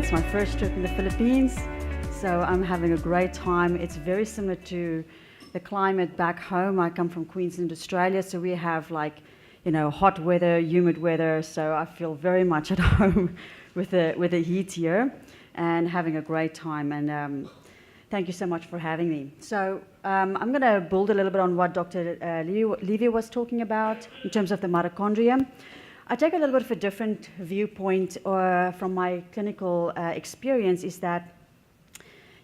It's my first trip in the Philippines, so I'm having a great time. It's very similar to the climate back home. I come from Queensland, Australia, so we have hot weather, humid weather, so I feel very much at home with the heat here and having a great time. And thank you so much for having me. So I'm going to build a little bit on what Dr. Levy was talking about in terms of the mitochondria. I take a little bit of a different viewpoint from my clinical experience is that,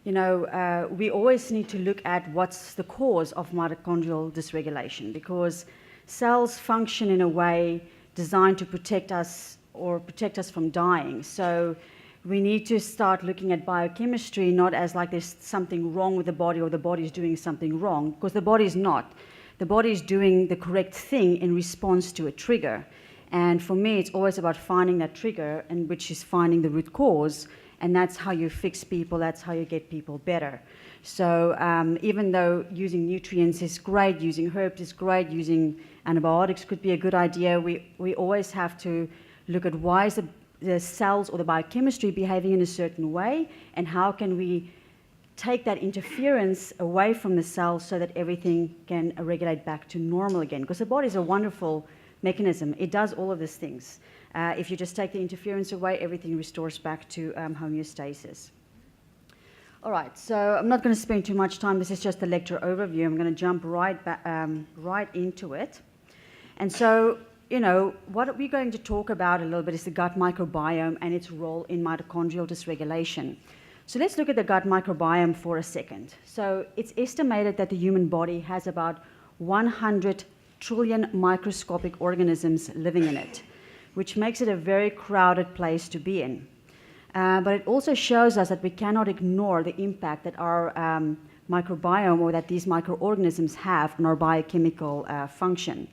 we always need to look at what's the cause of mitochondrial dysregulation, because cells function in a way designed to protect us from dying. So we need to start looking at biochemistry not as like there's something wrong with the body or the body is doing something wrong, because the body is not. The body is doing the correct thing in response to a trigger. And for me, it's always about finding that trigger, and which is finding the root cause, and that's how you fix people, that's how you get people better. So even though using nutrients is great, using herbs is great, using antibiotics could be a good idea, we always have to look at why is the cells or the biochemistry behaving in a certain way, and how can we take that interference away from the cells so that everything can regulate back to normal again. Because the body is a wonderful mechanism. It does all of these things. If you just take the interference away, everything restores back to homeostasis. All right, so I'm not going to spend too much time. This is just a lecture overview. I'm going to jump right into it. And so, what we're going to talk about a little bit is the gut microbiome and its role in mitochondrial dysregulation. So let's look at the gut microbiome for a second. So it's estimated that the human body has about 100 trillion microscopic organisms living in it, which makes it a very crowded place to be in. But it also shows us that we cannot ignore the impact that our microbiome or that these microorganisms have on our biochemical function.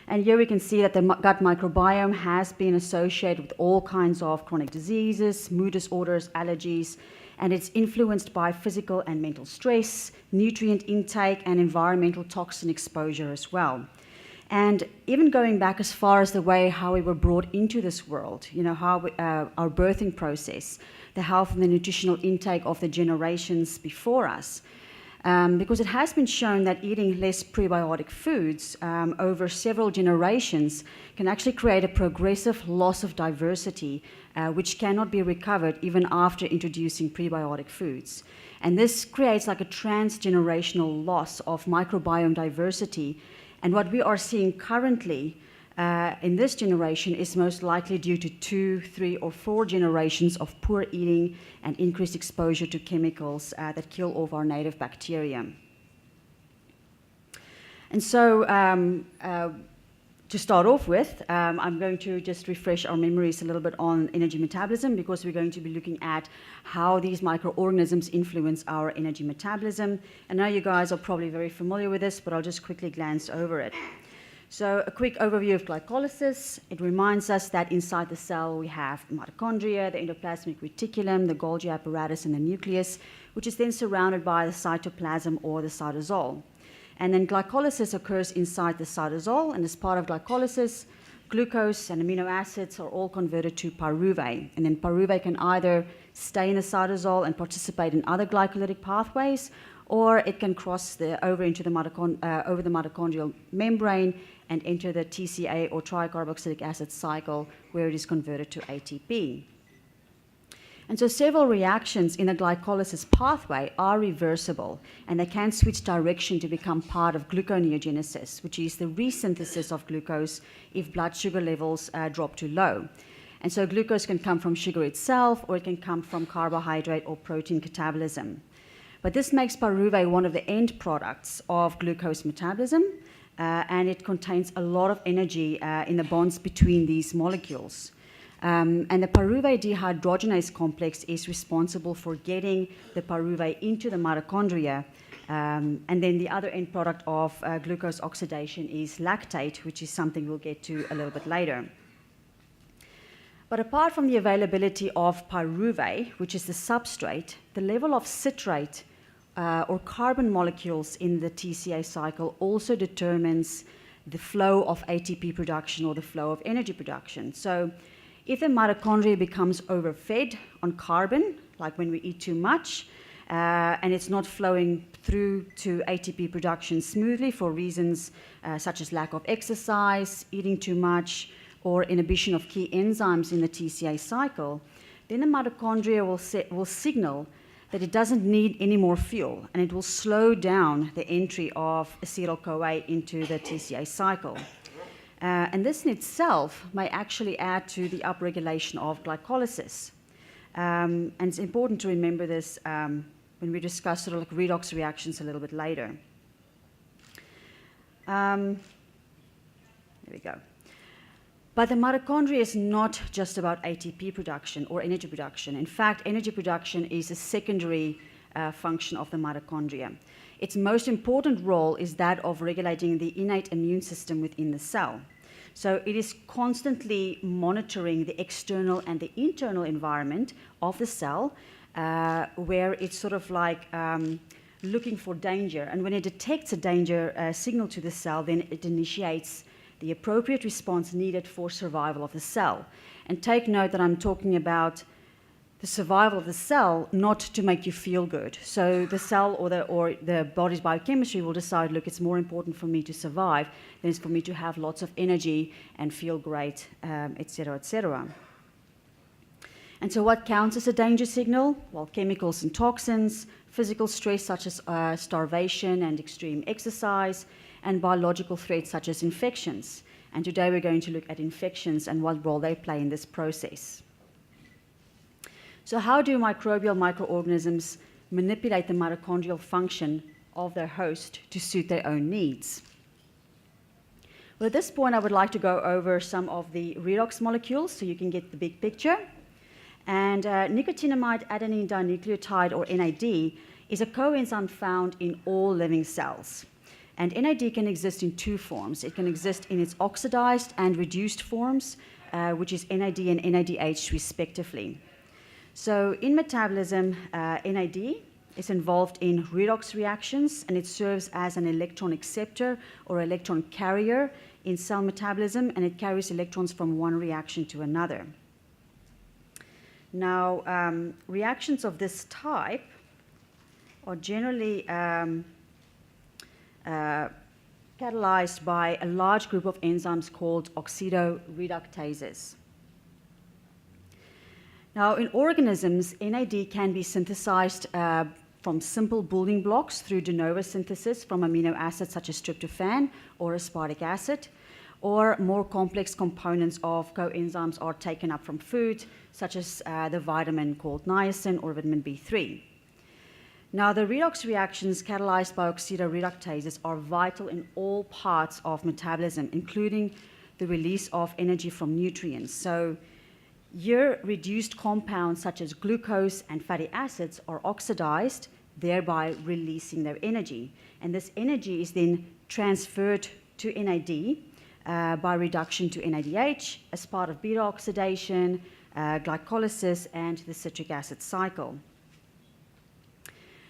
And here we can see that the gut microbiome has been associated with all kinds of chronic diseases, mood disorders, allergies, and it's influenced by physical and mental stress, nutrient intake, and environmental toxin exposure as well. And even going back as far as the way how we were brought into this world, how our birthing process, the health and the nutritional intake of the generations before us. Because it has been shown that eating less prebiotic foods over several generations can actually create a progressive loss of diversity, which cannot be recovered even after introducing prebiotic foods. And this creates like a transgenerational loss of microbiome diversity. And what we are seeing currently in this generation is most likely due to 2, 3, or 4 generations of poor eating and increased exposure to chemicals that kill off our native bacteria. And so to start off with, I'm going to just refresh our memories a little bit on energy metabolism, because we're going to be looking at how these microorganisms influence our energy metabolism. And I know you guys are probably very familiar with this, but I'll just quickly glance over it. So a quick overview of glycolysis. It reminds us that inside the cell we have mitochondria, the endoplasmic reticulum, the Golgi apparatus, and the nucleus, which is then surrounded by the cytoplasm or the cytosol. And then glycolysis occurs inside the cytosol, and as part of glycolysis, glucose and amino acids are all converted to pyruvate. And then pyruvate can either stay in the cytosol and participate in other glycolytic pathways, or it can cross over the mitochondrial membrane and enter the TCA or tricarboxylic acid cycle, where it is converted to ATP. And so several reactions in the glycolysis pathway are reversible, and they can switch direction to become part of gluconeogenesis, which is the resynthesis of glucose if blood sugar levels drop too low. And so glucose can come from sugar itself, or it can come from carbohydrate or protein catabolism. But this makes pyruvate one of the end products of glucose metabolism, and it contains a lot of energy in the bonds between these molecules. And the pyruvate dehydrogenase complex is responsible for getting the pyruvate into the mitochondria. And then the other end product of glucose oxidation is lactate, which is something we'll get to a little bit later. But apart from the availability of pyruvate, which is the substrate, the level of citrate or carbon molecules in the TCA cycle also determines the flow of ATP production or the flow of energy production. So If the mitochondria becomes overfed on carbon, like when we eat too much, and it's not flowing through to ATP production smoothly for reasons such as lack of exercise, eating too much, or inhibition of key enzymes in the TCA cycle, then the mitochondria will signal that it doesn't need any more fuel, and it will slow down the entry of acetyl-CoA into the TCA cycle. And this in itself may actually add to the upregulation of glycolysis. And it's important to remember this when we discuss sort of like redox reactions a little bit later. There we go. But the mitochondria is not just about ATP production or energy production. In fact, energy production is a secondary function of the mitochondria. Its most important role is that of regulating the innate immune system within the cell. So it is constantly monitoring the external and the internal environment of the cell, where it's sort of like looking for danger. And when it detects a danger signal to the cell, then it initiates the appropriate response needed for survival of the cell. And take note that I'm talking about the survival of the cell, not to make you feel good. So the cell or the body's biochemistry will decide, look, it's more important for me to survive than it's for me to have lots of energy and feel great, et cetera, et cetera. And so what counts as a danger signal? Well, chemicals and toxins, physical stress such as starvation and extreme exercise, and biological threats such as infections. And today we're going to look at infections and what role they play in this process. So how do microorganisms manipulate the mitochondrial function of their host to suit their own needs? Well, at this point, I would like to go over some of the redox molecules so you can get the big picture. And nicotinamide adenine dinucleotide, or NAD, is a coenzyme found in all living cells. And NAD can exist in two forms. It can exist in its oxidized and reduced forms, which is NAD and NADH respectively. So in metabolism, NAD is involved in redox reactions, and it serves as an electron acceptor or electron carrier in cell metabolism, and it carries electrons from one reaction to another. Now, reactions of this type are generally catalyzed by a large group of enzymes called oxidoreductases. Now, in organisms, NAD can be synthesized from simple building blocks through de novo synthesis from amino acids such as tryptophan or aspartic acid, or more complex components of coenzymes are taken up from food, such as the vitamin called niacin or vitamin B3. Now, the redox reactions catalyzed by oxidoreductases are vital in all parts of metabolism, including the release of energy from nutrients. So, here, reduced compounds such as glucose and fatty acids are oxidized, thereby releasing their energy. And this energy is then transferred to NAD by reduction to NADH as part of beta oxidation, glycolysis, and the citric acid cycle.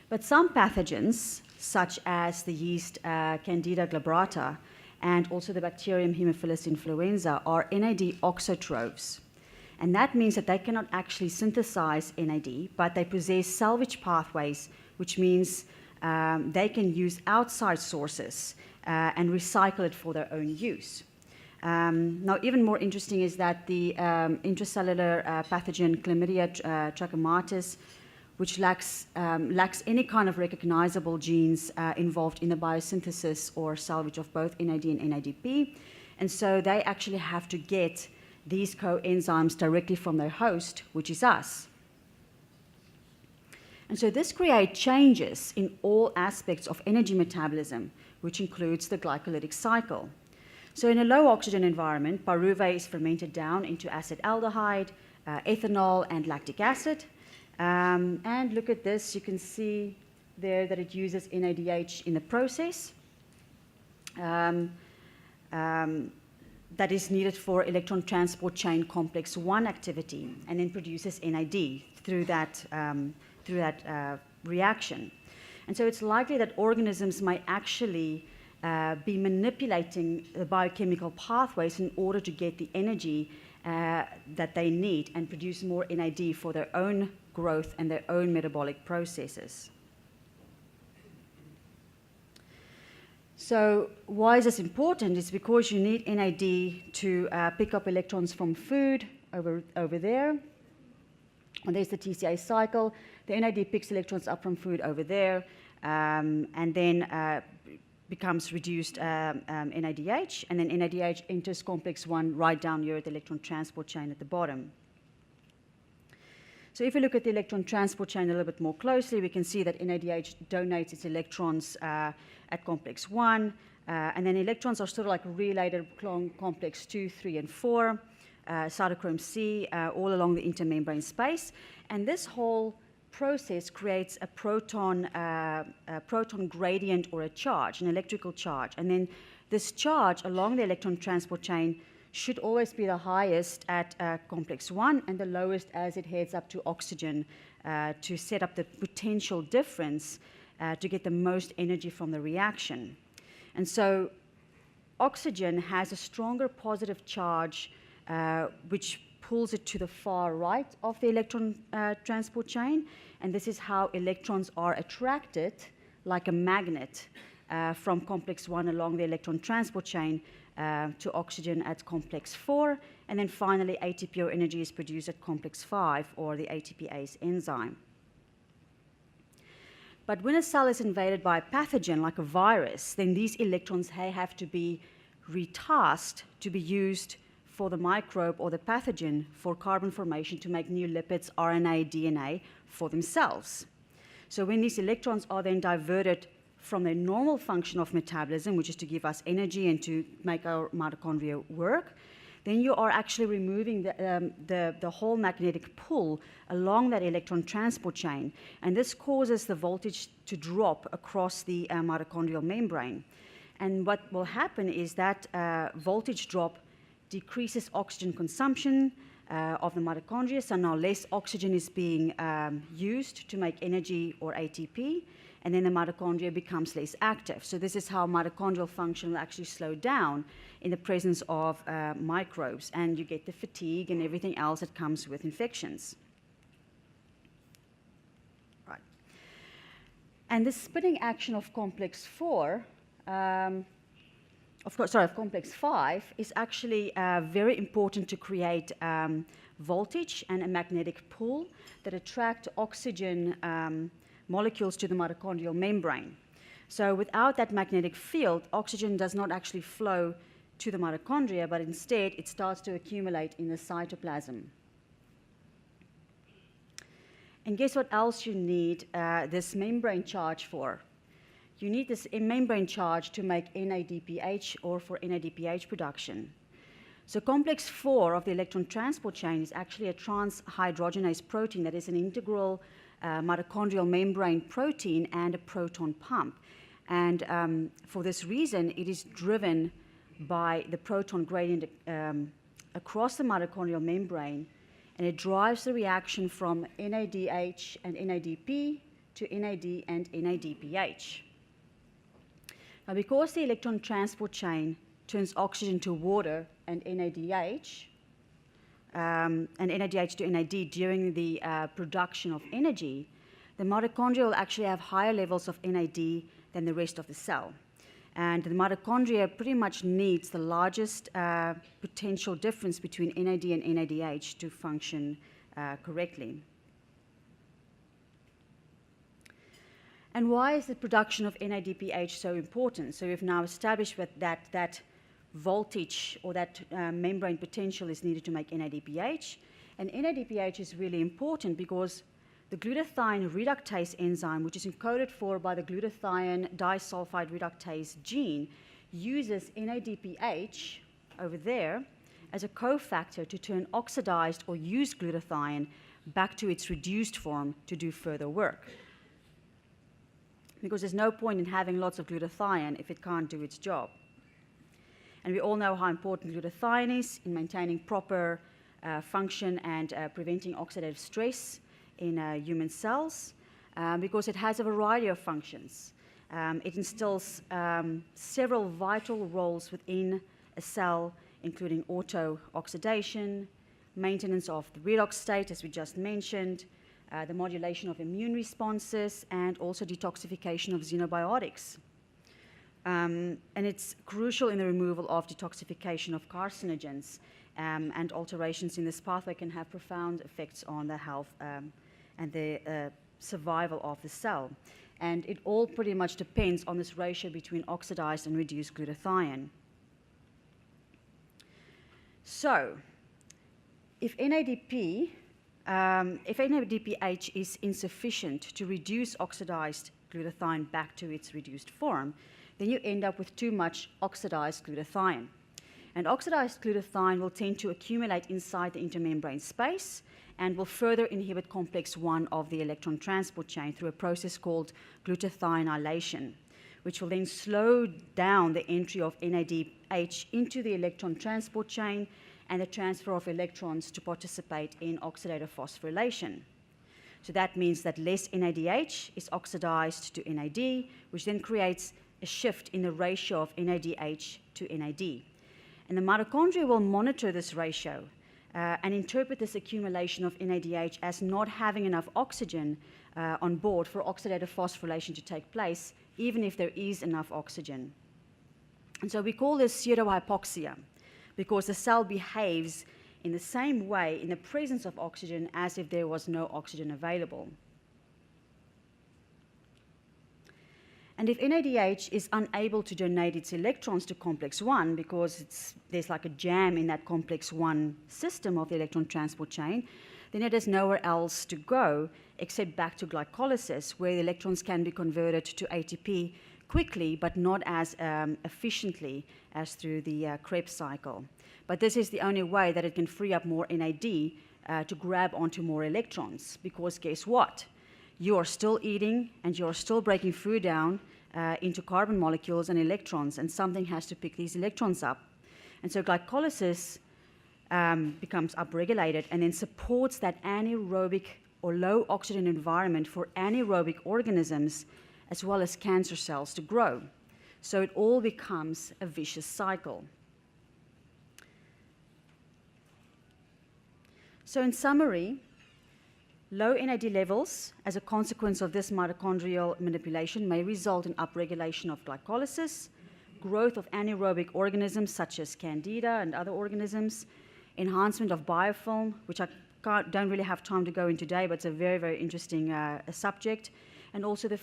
But some pathogens, such as the yeast Candida glabrata and also the bacterium Haemophilus influenza, are NAD oxotrophs. And that means that they cannot actually synthesize NAD, but they possess salvage pathways, which means they can use outside sources and recycle it for their own use. Now, even more interesting is that the intracellular pathogen Chlamydia trachomatis, which lacks any kind of recognizable genes involved in the biosynthesis or salvage of both NAD and NADP, and so they actually have to get these coenzymes directly from their host, which is us. And so this creates changes in all aspects of energy metabolism, which includes the glycolytic cycle. So in a low oxygen environment, pyruvate is fermented down into acetaldehyde, ethanol, and lactic acid. And look at this, you can see there that it uses NADH in the process. That is needed for electron transport chain complex 1 activity, and then produces NAD through that reaction. And so it's likely that organisms might actually be manipulating the biochemical pathways in order to get the energy that they need and produce more NAD for their own growth and their own metabolic processes. So why is this important? It's because you need NAD to pick up electrons from food over there. And there's the TCA cycle. The NAD picks electrons up from food over there, and then becomes reduced NADH, and then NADH enters complex 1 right down here at the electron transport chain at the bottom. So if we look at the electron transport chain a little bit more closely, we can see that NADH donates its electrons at complex 1, and then electrons are sort of like relayed along complex 2, 3, and 4, cytochrome C, all along the intermembrane space. And this whole process creates a proton gradient or a charge, an electrical charge. And then this charge along the electron transport chain should always be the highest at complex 1 and the lowest as it heads up to oxygen to set up the potential difference to get the most energy from the reaction. And so oxygen has a stronger positive charge which pulls it to the far right of the electron transport chain, and this is how electrons are attracted like a magnet from complex 1 along the electron transport chain to oxygen at complex 4, and then finally ATP or energy is produced at complex 5, or the ATPase enzyme. But when a cell is invaded by a pathogen like a virus, then these electrons have to be retasked to be used for the microbe or the pathogen for carbon formation to make new lipids, RNA, DNA for themselves. So when these electrons are then diverted from their normal function of metabolism, which is to give us energy and to make our mitochondria work, then you are actually removing the whole magnetic pull along that electron transport chain. And this causes the voltage to drop across the mitochondrial membrane. And what will happen is that voltage drop decreases oxygen consumption of the mitochondria, so now less oxygen is being used to make energy or ATP, and then the mitochondria becomes less active. So this is how mitochondrial function will actually slow down in the presence of microbes, and you get the fatigue and everything else that comes with infections. Right. And the spinning action of complex 4 of complex 5 is actually very important to create voltage and a magnetic pull that attract oxygen molecules to the mitochondrial membrane. So without that magnetic field, oxygen does not actually flow to the mitochondria, but instead it starts to accumulate in the cytoplasm. And guess what else you need this membrane charge for? You need this membrane charge to make NADPH or for NADPH production. So complex 4 of the electron transport chain is actually a transhydrogenase protein that is an integral mitochondrial membrane protein and a proton pump. And for this reason, it is driven by the proton gradient across the mitochondrial membrane, and it drives the reaction from NADH and NADP to NAD and NADPH. Now, because the electron transport chain turns oxygen to water and NADH, and NADH to NAD during the production of energy, the mitochondria will actually have higher levels of NAD than the rest of the cell. And the mitochondria pretty much needs the largest potential difference between NAD and NADH to function correctly. And why is the production of NADPH so important? So we've now established that voltage or that membrane potential is needed to make NADPH. And NADPH is really important because the glutathione reductase enzyme, which is encoded for by the glutathione disulfide reductase gene, uses NADPH over there as a cofactor to turn oxidized or used glutathione back to its reduced form to do further work. Because there's no point in having lots of glutathione if it can't do its job. And we all know how important glutathione is in maintaining proper function and preventing oxidative stress in human cells because it has a variety of functions. It instills several vital roles within a cell including auto-oxidation, maintenance of the redox state, as we just mentioned, the modulation of immune responses, and also detoxification of xenobiotics. And it's crucial in the removal of detoxification of carcinogens, and alterations in this pathway can have profound effects on the health and the survival of the cell. And it all pretty much depends on this ratio between oxidized and reduced glutathione. So, if NADPH is insufficient to reduce oxidized glutathione back to its reduced form, then you end up with too much oxidized glutathione. And oxidized glutathione will tend to accumulate inside the intermembrane space and will further inhibit complex 1 of the electron transport chain through a process called glutathionylation, which will then slow down the entry of NADPH into the electron transport chain and the transfer of electrons to participate in oxidative phosphorylation. So that means that less NADH is oxidized to NAD, which then creates a shift in the ratio of NADH to NAD. And the mitochondria will monitor this ratio and interpret this accumulation of NADH as not having enough oxygen on board for oxidative phosphorylation to take place, even if there is enough oxygen. And so we call this pseudohypoxia, because the cell behaves in the same way in the presence of oxygen as if there was no oxygen available. And if NADH is unable to donate its electrons to complex 1 because there's like a jam in that complex 1 system of the electron transport chain, then it has nowhere else to go except back to glycolysis, where the electrons can be converted to ATP quickly but not as efficiently as through the Krebs cycle. But this is the only way that it can free up more NAD to grab onto more electrons, because guess what? You are still eating and you're still breaking food down into carbon molecules and electrons, and something has to pick these electrons up. And so glycolysis becomes upregulated and then supports that anaerobic or low oxygen environment for anaerobic organisms as well as cancer cells to grow. So it all becomes a vicious cycle. So in summary, low NAD levels as a consequence of this mitochondrial manipulation may result in upregulation of glycolysis, growth of anaerobic organisms such as candida and other organisms, enhancement of biofilm, which I don't really have time to go into today, but it's a very, very interesting subject, and also the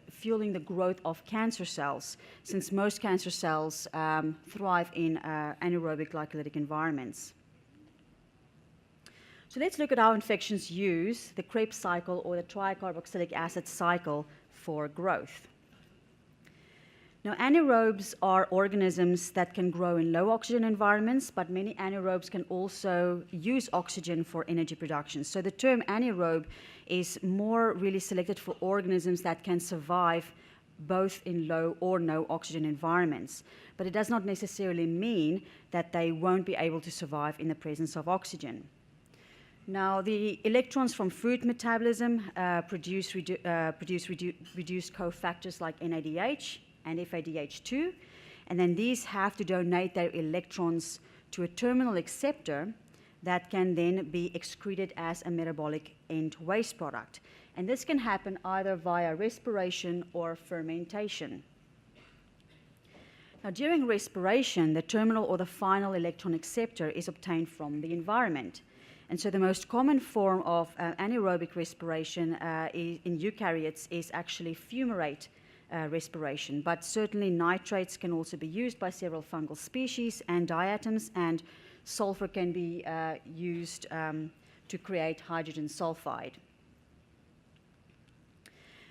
fueling the growth of cancer cells, since most cancer cells thrive in anaerobic glycolytic environments. So let's look at how infections use the Krebs cycle or the tricarboxylic acid cycle for growth. Now, anaerobes are organisms that can grow in low oxygen environments, but many anaerobes can also use oxygen for energy production. So the term anaerobe is more really selected for organisms that can survive both in low or no oxygen environments. But it does not necessarily mean that they won't be able to survive in the presence of oxygen. Now, the electrons from food metabolism produce reduced cofactors like NADH and FADH2, and then these have to donate their electrons to a terminal acceptor that can then be excreted as a metabolic end waste product. And this can happen either via respiration or fermentation. Now, during respiration, the terminal or the final electron acceptor is obtained from the environment. And so the most common form of anaerobic respiration in eukaryotes is actually fumarate respiration, but certainly nitrates can also be used by several fungal species and diatoms, and sulfur can be used to create hydrogen sulfide.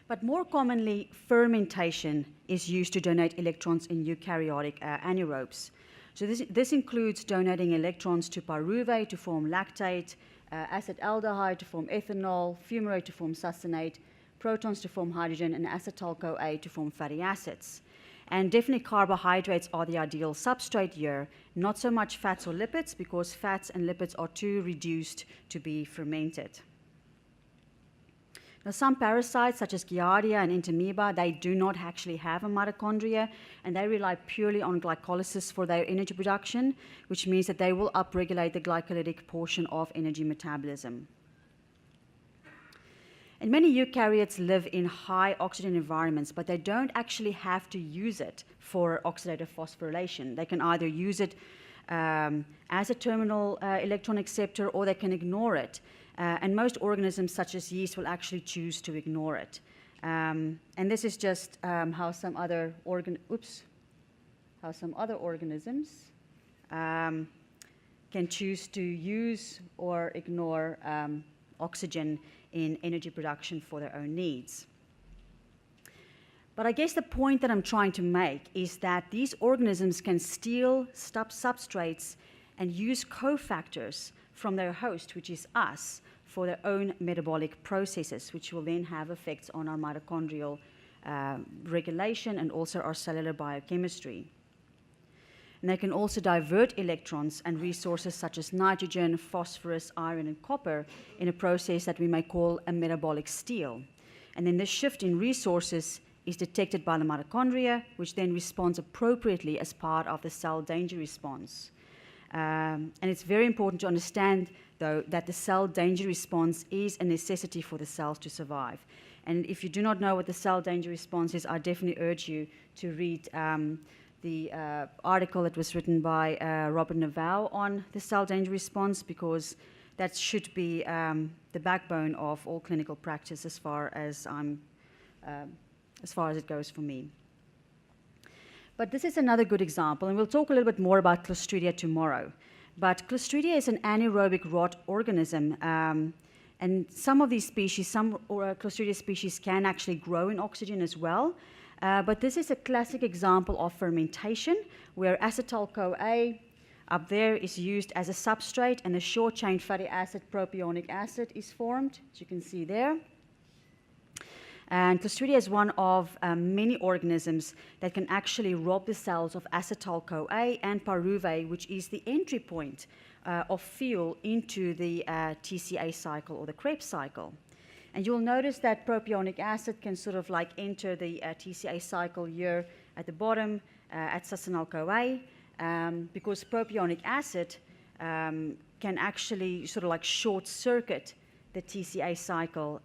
But more commonly, fermentation is used to donate electrons in eukaryotic anaerobes. So this includes donating electrons to pyruvate to form lactate, acetaldehyde to form ethanol, fumarate to form succinate, protons to form hydrogen, and acetyl-CoA to form fatty acids. And definitely carbohydrates are the ideal substrate here, not so much fats or lipids, because fats and lipids are too reduced to be fermented. Now, some parasites, such as Giardia and Entamoeba, they do not actually have a mitochondria, and they rely purely on glycolysis for their energy production, which means that they will upregulate the glycolytic portion of energy metabolism. And many eukaryotes live in high oxygen environments, but they don't actually have to use it for oxidative phosphorylation. They can either use it as a terminal electron acceptor, or they can ignore it. And most organisms, such as yeast, will actually choose to ignore it. And this is just how some other organisms can choose to use or ignore oxygen in energy production for their own needs. But I guess the point that I'm trying to make is that these organisms can steal substrates and use cofactors from their host, which is us, for their own metabolic processes, which will then have effects on our mitochondrial regulation and also our cellular biochemistry. And they can also divert electrons and resources such as nitrogen, phosphorus, iron, and copper in a process that we may call a metabolic steal. And then this shift in resources is detected by the mitochondria, which then responds appropriately as part of the cell danger response. And it's very important to understand, though, that the cell danger response is a necessity for the cells to survive. And if you do not know what the cell danger response is, I definitely urge you to read the article that was written by Robert Naveau on the cell danger response, because that should be the backbone of all clinical practice as far as it goes for me. But this is another good example, and we'll talk a little bit more about Clostridia tomorrow. But Clostridia is an anaerobic rot organism, and some of these species, some Clostridia species, can actually grow in oxygen as well. But this is a classic example of fermentation, where acetyl-CoA up there is used as a substrate, and the short-chain fatty acid propionic acid is formed, as you can see there. And Clostridia is one of many organisms that can actually rob the cells of acetyl-CoA and pyruvate, which is the entry point of fuel into the TCA cycle or the Krebs cycle. And you'll notice that propionic acid can sort of like enter the TCA cycle here at the bottom at succinyl-CoA, because propionic acid can actually sort of like short circuit the TCA cycle.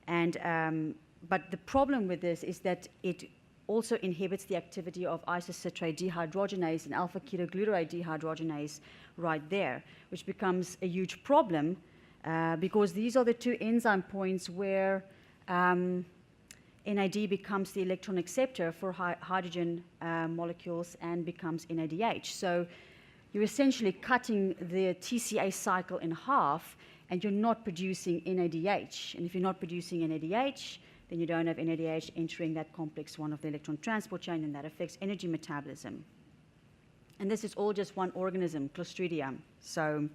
But the problem with this is that it also inhibits the activity of isocitrate dehydrogenase and alpha-ketoglutarate dehydrogenase right there, which becomes a huge problem because these are the two enzyme points where NAD becomes the electron acceptor for hydrogen molecules and becomes NADH. So you're essentially cutting the TCA cycle in half, and you're not producing NADH. And if you're not producing NADH, then you don't have NADH entering that complex one of the electron transport chain, and that affects energy metabolism. And this is all just one organism, Clostridia. So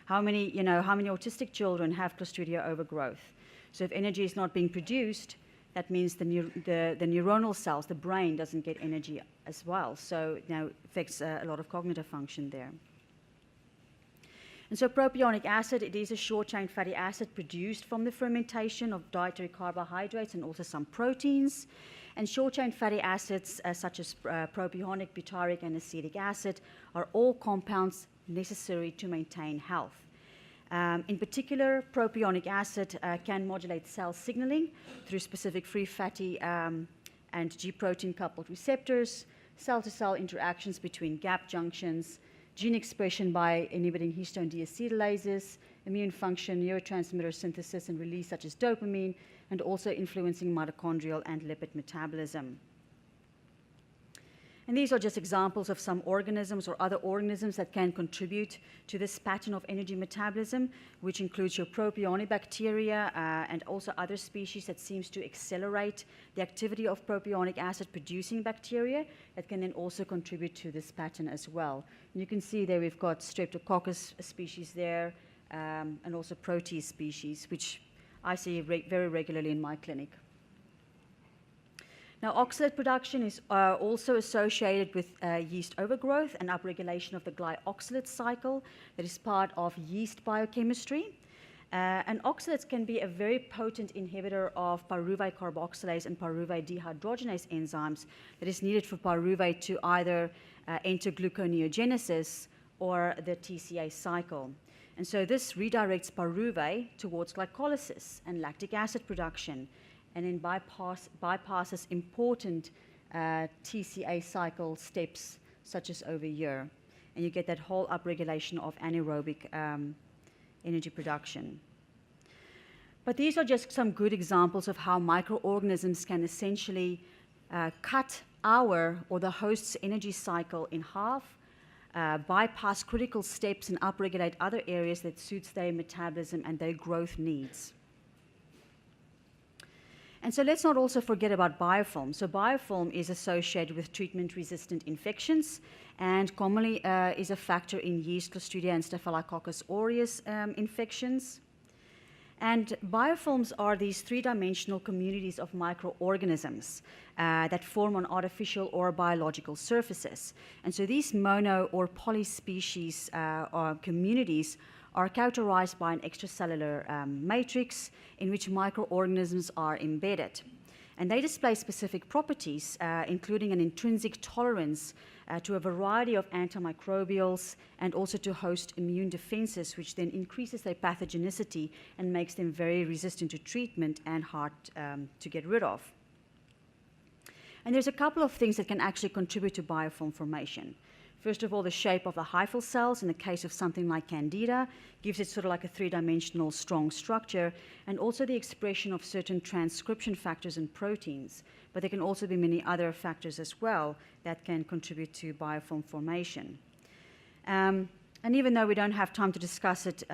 how many autistic children have Clostridia overgrowth? So if energy is not being produced, that means the neuronal cells, the brain, doesn't get energy as well. So it now affects a lot of cognitive function there. And so propionic acid, it is a short-chain fatty acid produced from the fermentation of dietary carbohydrates and also some proteins. And short-chain fatty acids, such as propionic, butyric, and acetic acid, are all compounds necessary to maintain health. In particular, propionic acid can modulate cell signaling through specific free fatty and G-protein coupled receptors, cell-to-cell interactions between gap junctions, gene expression by inhibiting histone deacetylases, immune function, neurotransmitter synthesis and release such as dopamine, and also influencing mitochondrial and lipid metabolism. And these are just examples of some organisms or other organisms that can contribute to this pattern of energy metabolism, which includes your propionibacteria and also other species that seems to accelerate the activity of propionic acid producing bacteria that can then also contribute to this pattern as well. And you can see there we've got Streptococcus species there and also Proteus species, which I see very regularly in my clinic. Now, oxalate production is also associated with yeast overgrowth and upregulation of the glyoxylate cycle that is part of yeast biochemistry. And oxalates can be a very potent inhibitor of pyruvate carboxylase and pyruvate dehydrogenase enzymes that is needed for pyruvate to either enter gluconeogenesis or the TCA cycle. And so this redirects pyruvate towards glycolysis and lactic acid production, and then bypasses important TCA cycle steps such as over here. And you get that whole upregulation of anaerobic energy production. But these are just some good examples of how microorganisms can essentially cut our or the host's energy cycle in half, bypass critical steps and upregulate other areas that suits their metabolism and their growth needs. And so let's not also forget about biofilm. So biofilm is associated with treatment-resistant infections and commonly is a factor in yeast, Clostridia, and Staphylococcus aureus infections. And biofilms are these three-dimensional communities of microorganisms that form on artificial or biological surfaces. And so these mono or polyspecies communities are characterized by an extracellular matrix in which microorganisms are embedded. And they display specific properties, including an intrinsic tolerance to a variety of antimicrobials and also to host immune defenses, which then increases their pathogenicity and makes them very resistant to treatment and hard to get rid of. And there's a couple of things that can actually contribute to biofilm formation. First of all, the shape of the hyphal cells, in the case of something like Candida, gives it sort of like a three-dimensional strong structure, and also the expression of certain transcription factors and proteins. But there can also be many other factors as well that can contribute to biofilm formation. And even though we don't have time to discuss it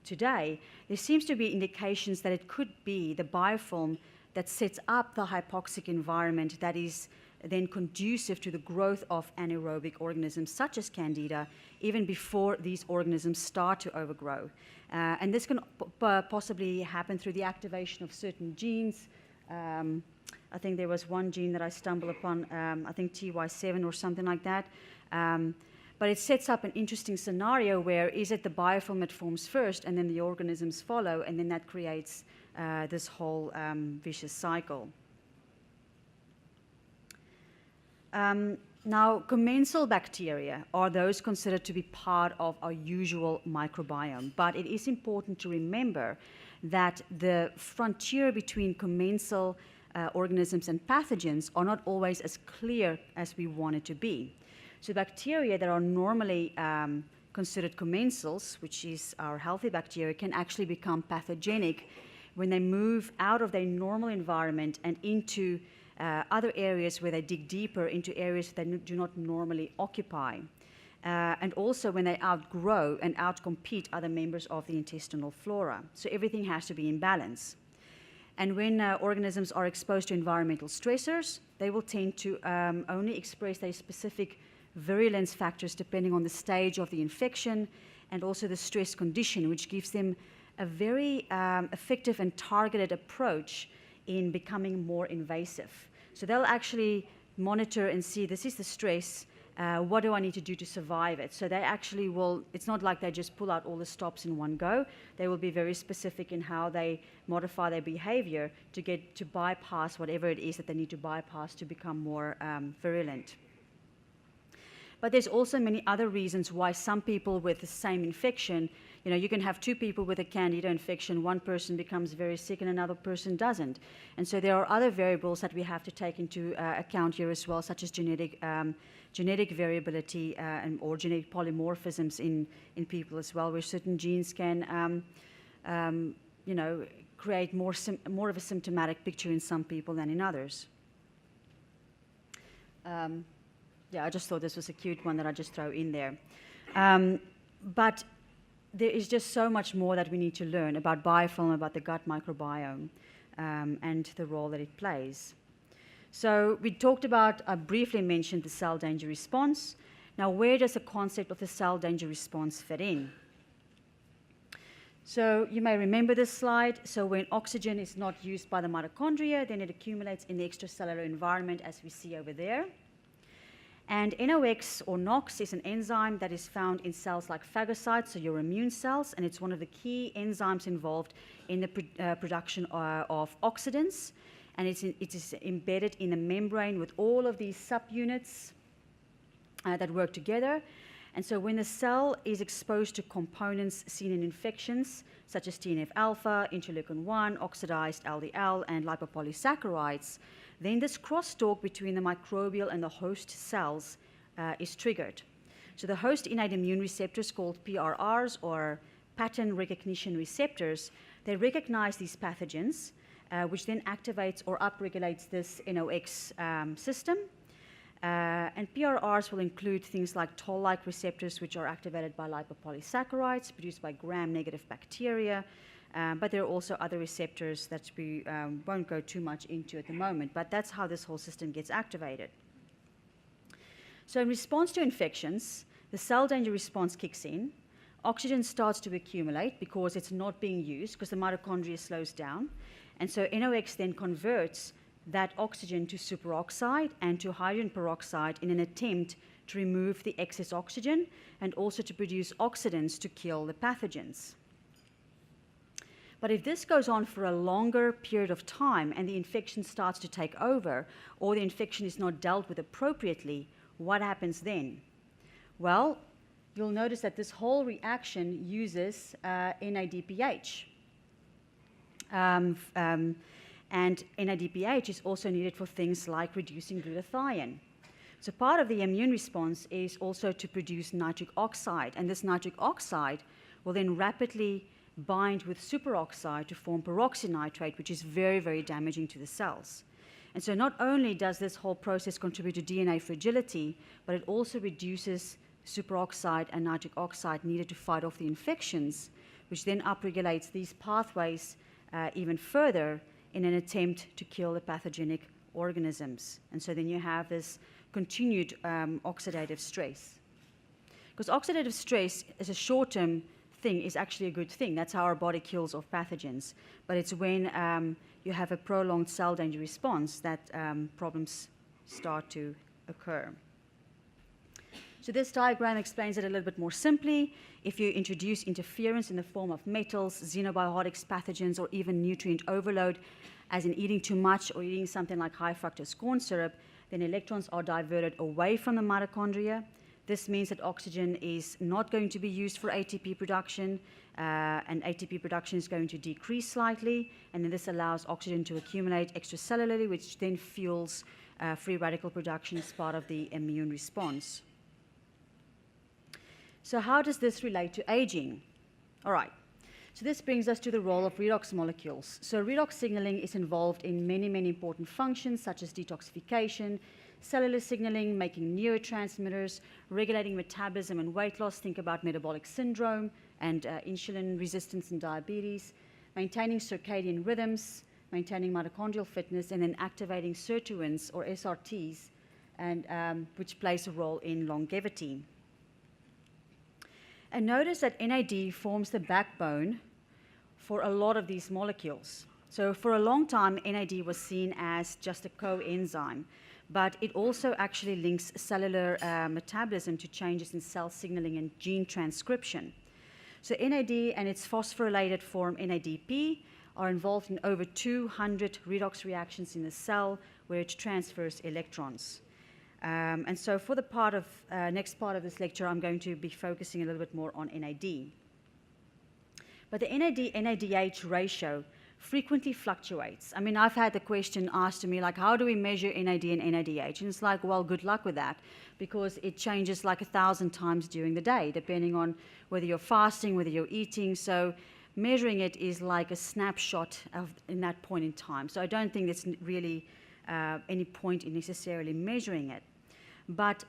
today, there seems to be indications that it could be the biofilm that sets up the hypoxic environment that is then conducive to the growth of anaerobic organisms such as Candida, even before these organisms start to overgrow. And this can possibly happen through the activation of certain genes. I think there was one gene that I stumbled upon, I think TY7 or something like that. But it sets up an interesting scenario where is it the biofilm that forms first and then the organisms follow, and then that creates this whole vicious cycle. Now, commensal bacteria are those considered to be part of our usual microbiome, but it is important to remember that the frontier between commensal organisms and pathogens are not always as clear as we want it to be. So bacteria that are normally considered commensals, which is our healthy bacteria, can actually become pathogenic when they move out of their normal environment and into other areas where they dig deeper into areas they do not normally occupy. And also when they outgrow and outcompete other members of the intestinal flora. So everything has to be in balance. And when organisms are exposed to environmental stressors, they will tend to only express their specific virulence factors depending on the stage of the infection and also the stress condition, which gives them a very effective and targeted approach in becoming more invasive. So they'll actually monitor and see, this is the stress, what do I need to do to survive it? So they actually will, it's not like they just pull out all the stops in one go. They will be very specific in how they modify their behavior to get to bypass whatever it is that they need to bypass to become more virulent. But there's also many other reasons why some people with the same infection, you know, you can have two people with a Candida infection, one person becomes very sick and another person doesn't. And so there are other variables that we have to take into account here as well, such as genetic variability or genetic polymorphisms in people as well, where certain genes can, you know, create more of a symptomatic picture in some people than in others. Yeah, I just thought this was a cute one that I just throw in there. But there is just so much more that we need to learn about biofilm, about the gut microbiome, and the role that it plays. So we talked about, I briefly mentioned the cell danger response. Now, where does the concept of the cell danger response fit in? So you may remember this slide. So when oxygen is not used by the mitochondria, then it accumulates in the extracellular environment, as we see over there. And NOx or NOx is an enzyme that is found in cells like phagocytes, so your immune cells, and it's one of the key enzymes involved in the production of oxidants. And it is embedded in a membrane with all of these subunits that work together. And so when the cell is exposed to components seen in infections, such as TNF-alpha, interleukin-1, oxidized LDL, and lipopolysaccharides, then this crosstalk between the microbial and the host cells is triggered. So the host innate immune receptors, called PRRs, or pattern recognition receptors, they recognize these pathogens, which then activates or upregulates this NOx system. And PRRs will include things like toll-like receptors, which are activated by lipopolysaccharides produced by gram-negative bacteria. But there are also other receptors that we won't go too much into at the moment. But that's how this whole system gets activated. So in response to infections, the cell danger response kicks in. Oxygen starts to accumulate because it's not being used, because the mitochondria slows down. And so NOx then converts that oxygen to superoxide and to hydrogen peroxide in an attempt to remove the excess oxygen and also to produce oxidants to kill the pathogens. But if this goes on for a longer period of time and the infection starts to take over, or the infection is not dealt with appropriately, what happens then? Well, you'll notice that this whole reaction uses NADPH. And NADPH is also needed for things like reducing glutathione. So part of the immune response is also to produce nitric oxide, and this nitric oxide will then rapidly bind with superoxide to form peroxynitrate, which is very, very damaging to the cells. And so not only does this whole process contribute to DNA fragility, but it also reduces superoxide and nitric oxide needed to fight off the infections, which then upregulates these pathways even further in an attempt to kill the pathogenic organisms. And so then you have this continued oxidative stress. Because oxidative stress as a short-term thing is actually a good thing. That's how our body kills off pathogens. But it's when you have a prolonged cell danger response that problems start to occur. So this diagram explains it a little bit more simply. If you introduce interference in the form of metals, xenobiotics, pathogens, or even nutrient overload, as in eating too much or eating something like high fructose corn syrup, then electrons are diverted away from the mitochondria. This means that oxygen is not going to be used for ATP production, and ATP production is going to decrease slightly, and then this allows oxygen to accumulate extracellularly, which then fuels free radical production as part of the immune response. So how does this relate to aging? All right. So this brings us to the role of redox molecules. So redox signaling is involved in many, many important functions, such as detoxification, cellular signaling, making neurotransmitters, regulating metabolism and weight loss. Think about metabolic syndrome and insulin resistance and diabetes, maintaining circadian rhythms, maintaining mitochondrial fitness, and then activating SIRTUINS or SRTs, and which plays a role in longevity. And notice that NAD forms the backbone for a lot of these molecules. So for a long time, NAD was seen as just a coenzyme, but it also actually links cellular metabolism to changes in cell signaling and gene transcription. So NAD and its phosphorylated form NADP are involved in over 200 redox reactions in the cell where it transfers electrons. And so for the next part of this lecture, I'm going to be focusing a little bit more on NAD. But the NAD-NADH ratio frequently fluctuates. I mean, I've had the question asked to me, like, how do we measure NAD and NADH? And it's like, well, good luck with that, because it changes like 1,000 times during the day, depending on whether you're fasting, whether you're eating. So measuring it is like a snapshot in that point in time. So I don't think there's really any point in necessarily measuring it. But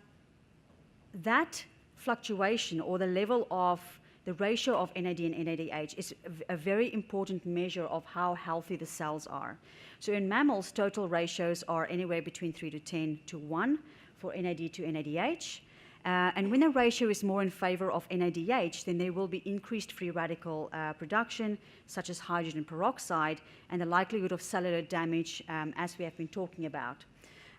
that fluctuation, or the level of the ratio of NAD and NADH, is a very important measure of how healthy the cells are. So in mammals, total ratios are anywhere between 3 to 10 to 1 for NAD to NADH. And when the ratio is more in favor of NADH, then there will be increased free radical production, such as hydrogen peroxide, and the likelihood of cellular damage, as we have been talking about.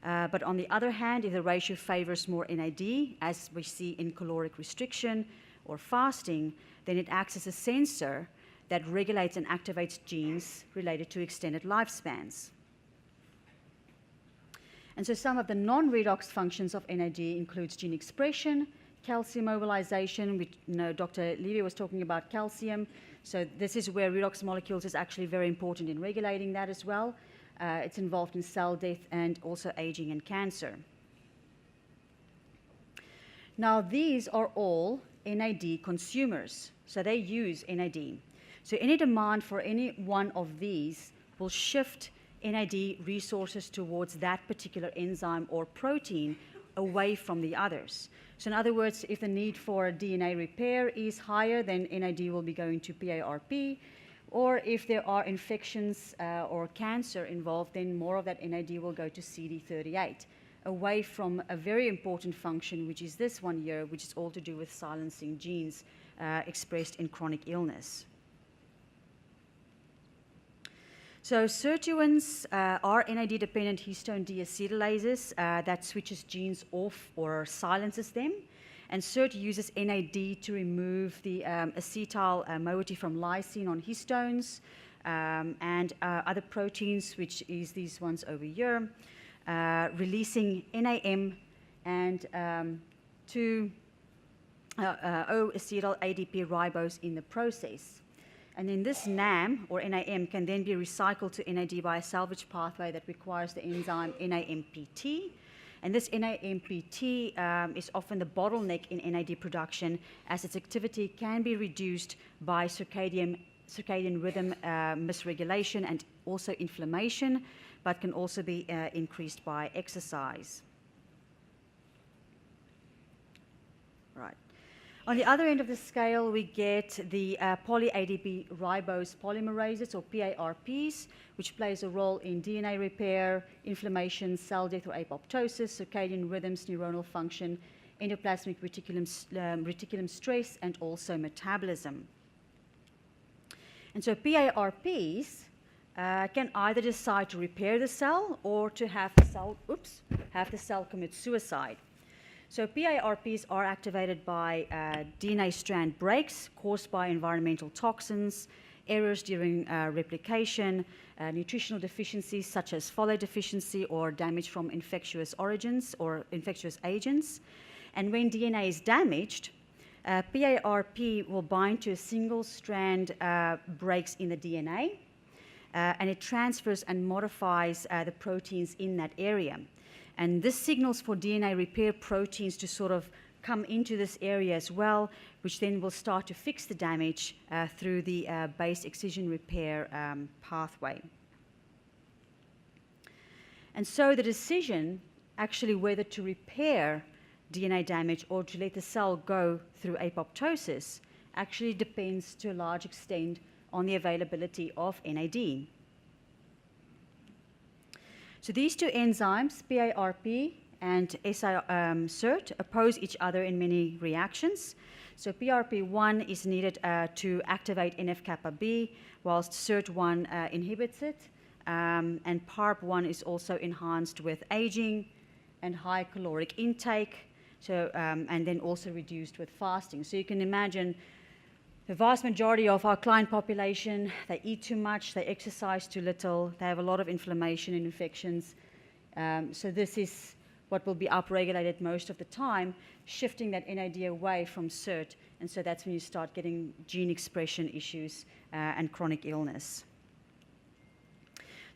But on the other hand, if the ratio favors more NAD, as we see in caloric restriction or fasting, then it acts as a sensor that regulates and activates genes related to extended lifespans. And so some of the non-redox functions of NAD includes gene expression, calcium mobilization, which Dr. Levy was talking about calcium. So this is where redox molecules is actually very important in regulating that as well. It's involved in cell death and also aging and cancer. Now these are all NAD consumers, so they use NAD. So any demand for any one of these will shift NAD resources towards that particular enzyme or protein away from the others. So in other words, if the need for DNA repair is higher, then NAD will be going to PARP, or if there are infections or cancer involved, then more of that NAD will go to CD38, away from a very important function, which is this one here, which is all to do with silencing genes expressed in chronic illness. So SIRTUINS are NAD-dependent histone deacetylases that switches genes off or silences them. And SIRT uses NAD to remove the acetyl moiety from lysine on histones and other proteins, which is these ones over here, releasing NAM and 2-O-acetyl ADP ribose in the process. And then this NAM or NAM can then be recycled to NAD by a salvage pathway that requires the enzyme NAMPT. And this NAMPT is often the bottleneck in NAD production, as its activity can be reduced by circadian rhythm misregulation and also inflammation, but can also be increased by exercise. Right. On the other end of the scale, we get the poly-ADP ribose polymerases, or PARPs, which plays a role in DNA repair, inflammation, cell death or apoptosis, circadian rhythms, neuronal function, endoplasmic reticulum stress, and also metabolism. And so PARPs can either decide to repair the cell or to have the cell commit suicide. So PARPs are activated by DNA strand breaks caused by environmental toxins, errors during replication, nutritional deficiencies such as folate deficiency or damage from infectious origins or infectious agents. And when DNA is damaged, PARP will bind to a single strand breaks in the DNA, and it transfers and modifies the proteins in that area. And this signals for DNA repair proteins to sort of come into this area as well, which then will start to fix the damage through the base excision repair pathway. And so the decision actually whether to repair DNA damage or to let the cell go through apoptosis actually depends to a large extent on the availability of NAD. So these two enzymes, PARP and SIRT, oppose each other in many reactions. So PRP1 is needed to activate NF-kappa B, whilst SIRT1 inhibits it. And PARP1 is also enhanced with aging and high caloric intake, so, and then also reduced with fasting. So you can imagine the vast majority of our client population, they eat too much, they exercise too little, they have a lot of inflammation and infections. So this is what will be upregulated most of the time, shifting that NAD away from SIRT. And so that's when you start getting gene expression issues and chronic illness.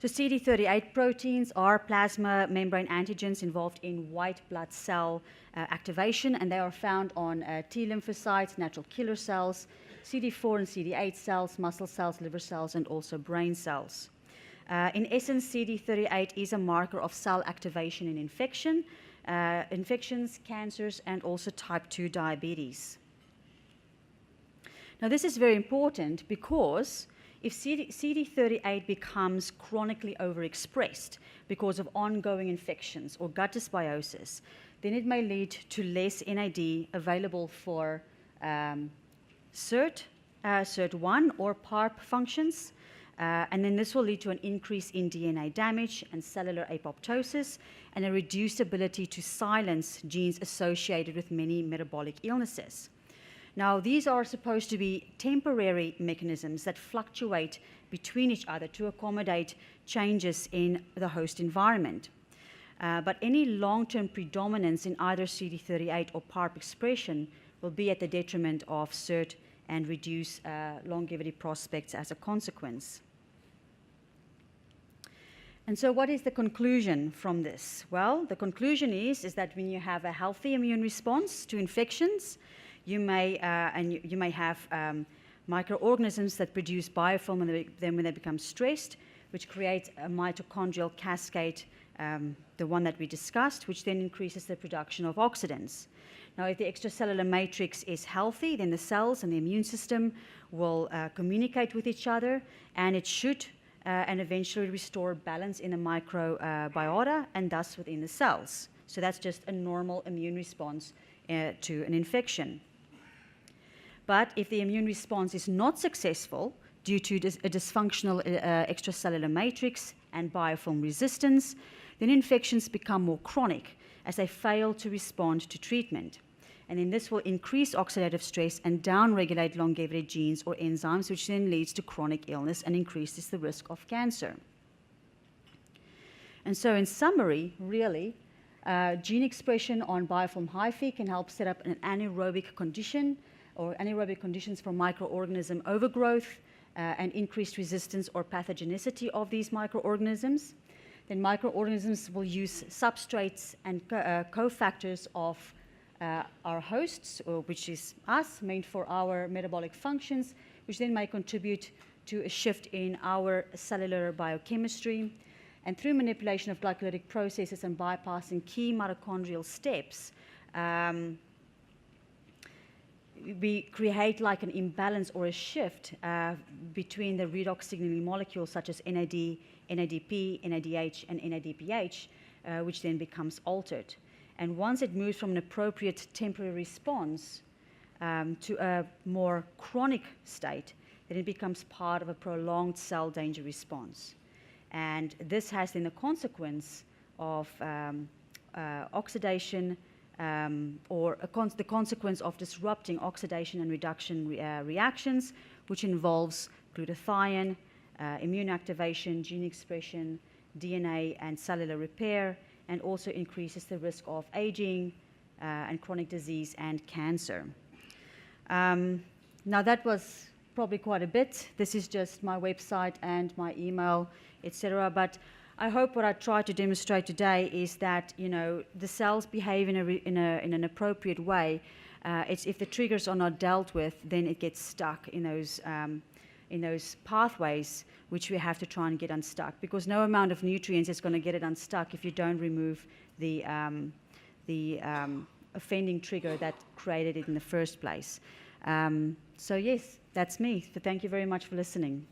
So CD38 proteins are plasma membrane antigens involved in white blood cell activation, and they are found on T lymphocytes, natural killer cells, CD4 and CD8 cells, muscle cells, liver cells, and also brain cells. In essence, CD38 is a marker of cell activation in infections, cancers, and also type 2 diabetes. Now, this is very important because if CD38 becomes chronically overexpressed because of ongoing infections or gut dysbiosis, then it may lead to less NAD available for SIRT1 or PARP functions, And then this will lead to an increase in DNA damage and cellular apoptosis and a reduced ability to silence genes associated with many metabolic illnesses. Now, these are supposed to be temporary mechanisms that fluctuate between each other to accommodate changes in the host environment. But any long-term predominance in either CD38 or PARP expression will be at the detriment of SIRT and reduce longevity prospects as a consequence. And so what is the conclusion from this? Well, the conclusion is that when you have a healthy immune response to infections, you may have microorganisms that produce biofilm, and then when they become stressed, which creates a mitochondrial cascade, the one that we discussed, which then increases the production of oxidants. Now, if the extracellular matrix is healthy, then the cells and the immune system will communicate with each other, and it should and eventually restore balance in the microbiota and thus within the cells. So that's just a normal immune response to an infection. But if the immune response is not successful due to a dysfunctional extracellular matrix and biofilm resistance, then infections become more chronic as they fail to respond to treatment. And then this will increase oxidative stress and downregulate longevity genes or enzymes, which then leads to chronic illness and increases the risk of cancer. And so in summary, really, gene expression on biofilm hyphae can help set up an anaerobic condition or anaerobic conditions for microorganism overgrowth and increased resistance or pathogenicity of these microorganisms. Then microorganisms will use substrates and cofactors of our hosts, which is us, made for our metabolic functions, which then may contribute to a shift in our cellular biochemistry. And through manipulation of glycolytic processes and bypassing key mitochondrial steps, we create like an imbalance or a shift between the redox signaling molecules such as NAD, NADP, NADH, and NADPH, which then becomes altered. And once it moves from an appropriate temporary response to a more chronic state, then it becomes part of a prolonged cell danger response. And this has then the consequence of oxidation or the consequence of disrupting oxidation and reduction reactions, which involves glutathione, immune activation, gene expression, DNA and cellular repair, and also increases the risk of aging and chronic disease and cancer. Now that was probably quite a bit. This is just my website and my email, etc. But I hope what I try to demonstrate today is that, you know, the cells behave in an appropriate way. It's if the triggers are not dealt with, then it gets stuck in those pathways, which we have to try and get unstuck, because no amount of nutrients is going to get it unstuck if you don't remove the offending trigger that created it in the first place. So yes, that's me. So thank you very much for listening.